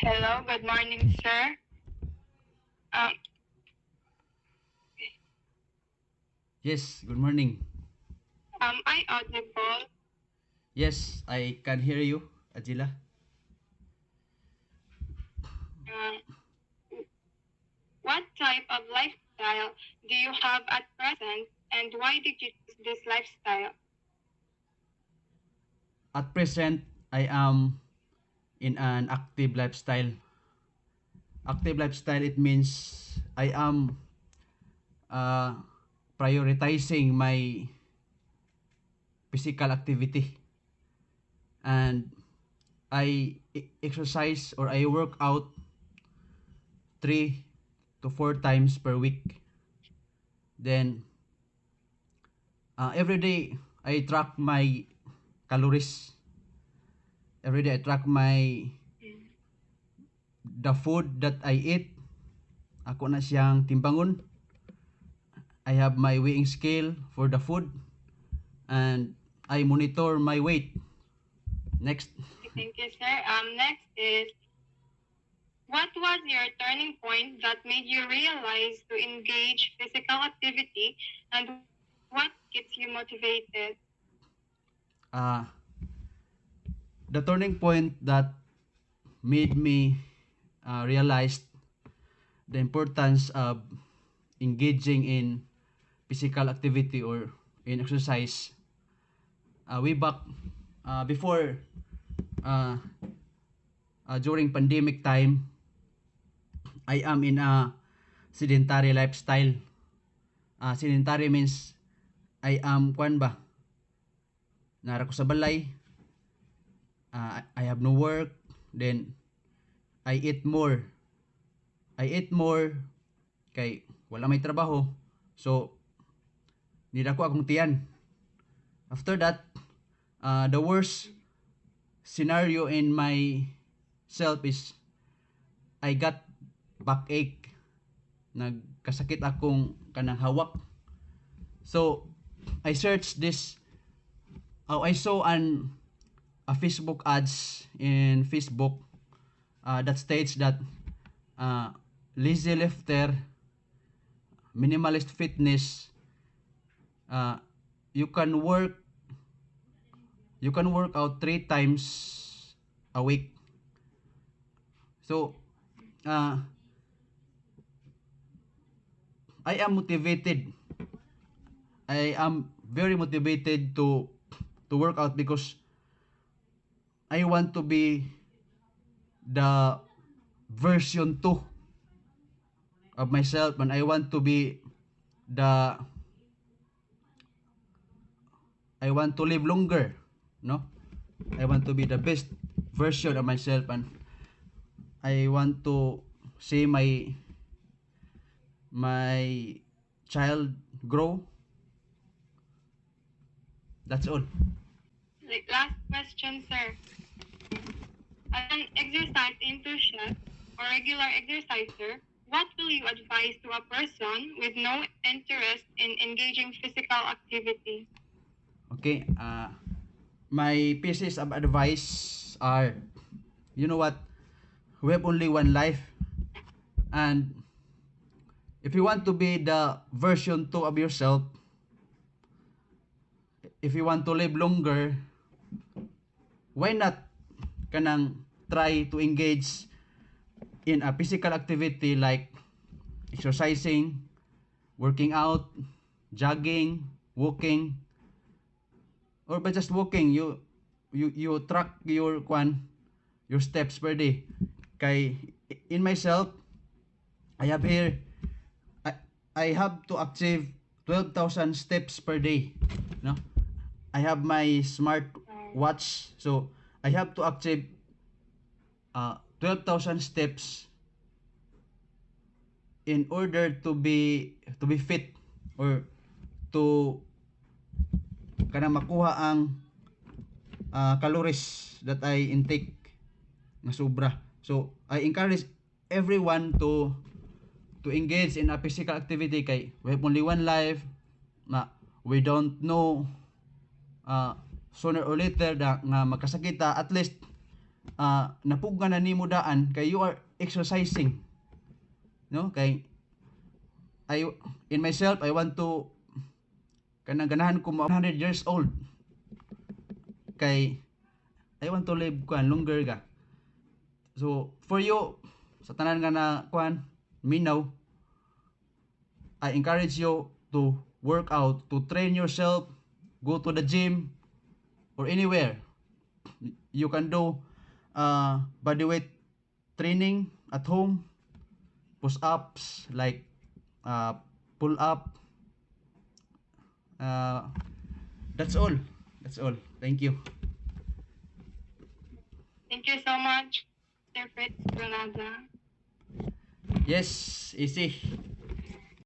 Hello, good morning, sir. Um, Yes, good morning. am I audible? Yes, I can hear you, Ajila. Uh, what type of lifestyle do you have at present, and why did you choose this lifestyle? At present, I am in an active lifestyle. Active lifestyle, it means I am uh, prioritizing my physical activity and exercise or I work out 3 to 4 times per week. Then every day I track my calories. Every day I track my Mm. the food that I eat. Ako na siyang timbangon. I have my weighing scale for the food and I monitor my weight. Next. Okay, thank you, sir. Next is, what was your turning point that made you realize to engage physical activity, and what keeps you motivated? uh, the turning point that made me realize the importance of engaging in physical activity or in exercise way back before uh, during pandemic time. I am in a sedentary lifestyle. Sedentary means I am kwan ba nara ko sa balay. I have no work, then I eat more. I eat more kay wala may trabaho. So nila ko akong tiyan. After that, the worst scenario in my self is I got backache. Nagkasakit akong kanang hawak. So I searched this. I saw a Facebook ads in Facebook that states that uh, lazy lifter, minimalist fitness, uh, you can work you can work out 3 times a week. So uh, I am motivated. I am very motivated to work out because I want to be the version 2 of myself and I want to be the I want to live longer, no? I want to be the best version of myself and I want to see my child grow. That's all. Last question, sir. As an exercise enthusiast or regular exerciser, what will you advise to a person with no interest in engaging physical activity? Okay, my pieces of advice are, you know what, we have only one life and if you want to be the version 2 of yourself, if you want to live longer, why not kanang try to engage in a physical activity like exercising, working out, jogging, walking, or by just walking, you track your steps per day. Kay in myself, I have here I, I have to achieve 12,000 steps per day. No? I have my smart watch, so I have to achieve 12,000 steps in order to be fit or to kana makuha ang calories that I intake nga sobra. So I encourage everyone to engage in a physical activity kay we have only one life na we don't know uh, sooner or later da, nga magkasakita. At least napugga na nimo daan kay you are exercising, no? Kay in myself I want to kanang ganahan ko 100 years old, kay I want to live longer ga. So for you sa tanan nga na minaw, I encourage you to work out, to train yourself, go to the gym or anywhere. You can do bodyweight training at home, push-ups like pull up. That's all. That's all. Thank you. Thank you so much, Sir Fritz Granada. Yes, easy.